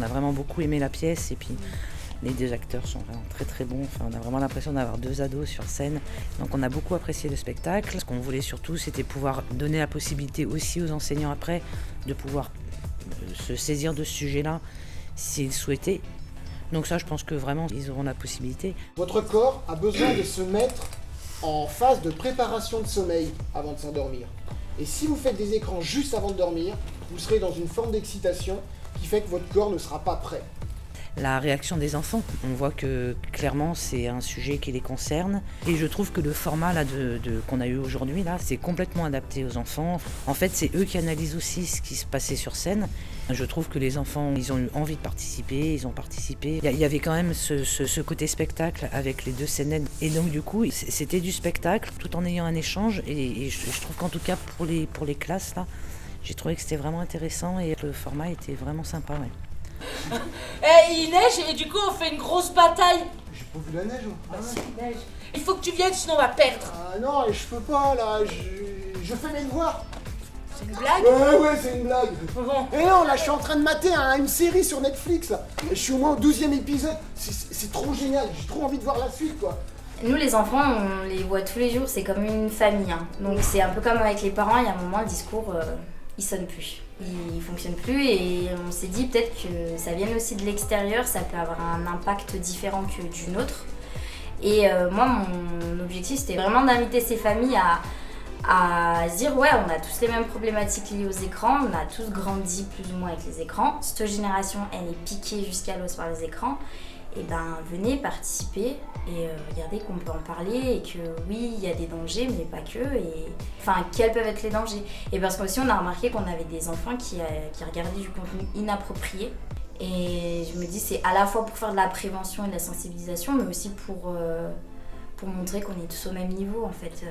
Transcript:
on a vraiment beaucoup aimé la pièce et puis les deux acteurs sont vraiment très très bons. Enfin, on a vraiment l'impression d'avoir deux ados sur scène. Donc on a beaucoup apprécié le spectacle. Ce qu'on voulait surtout, c'était pouvoir donner la possibilité aussi aux enseignants après de pouvoir se saisir de ce sujet-là s'ils souhaitaient. Donc ça, je pense que vraiment, ils auront la possibilité. Votre corps a besoin de se mettre en phase de préparation de sommeil avant de s'endormir. Et si vous faites des écrans juste avant de dormir, vous serez dans une forme d'excitation qui fait que votre corps ne sera pas prêt. La réaction des enfants, on voit que clairement c'est un sujet qui les concerne et je trouve que le format là, qu'on a eu aujourd'hui là, c'est complètement adapté aux enfants. En fait, c'est eux qui analysent aussi ce qui se passait sur scène. Je trouve que les enfants, ils ont eu envie de participer, ils ont participé. Il y avait quand même ce côté spectacle avec les deux scènes et donc du coup c'était du spectacle tout en ayant un échange et je trouve qu'en tout cas pour les classes là, j'ai trouvé que c'était vraiment intéressant et le format était vraiment sympa. Ouais. Il neige et du coup on fait une grosse bataille. J'ai pas vu la neige. Il neige. Il faut que tu viennes sinon on va perdre. Ah non, je peux pas là, je fais mes devoirs. C'est une blague? Ouais, c'est une blague. Bon. Et non, là je suis en train de mater une série sur Netflix là. Et je suis au moins au 12e épisode. C'est trop génial, j'ai trop envie de voir la suite quoi. Nous les enfants, on les voit tous les jours, c'est comme une famille. Donc c'est un peu comme avec les parents, il y a un moment le discours, il sonne plus. Il fonctionne plus et on s'est dit peut-être que ça vienne aussi de l'extérieur, ça peut avoir un impact différent que du nôtre. Et moi, mon objectif, c'était vraiment d'inviter ces familles à se dire ouais, on a tous les mêmes problématiques liées aux écrans, on a tous grandi plus ou moins avec les écrans. Cette génération, elle est piquée jusqu'à l'os par les écrans. Et ben venez participer et regardez qu'on peut en parler et que oui, il y a des dangers, mais pas que. Et enfin, quels peuvent être les dangers? Et parce qu'aussi, on a remarqué qu'on avait des enfants qui regardaient du contenu inapproprié. Et je me dis, c'est à la fois pour faire de la prévention et de la sensibilisation, mais aussi pour montrer qu'on est tous au même niveau en fait.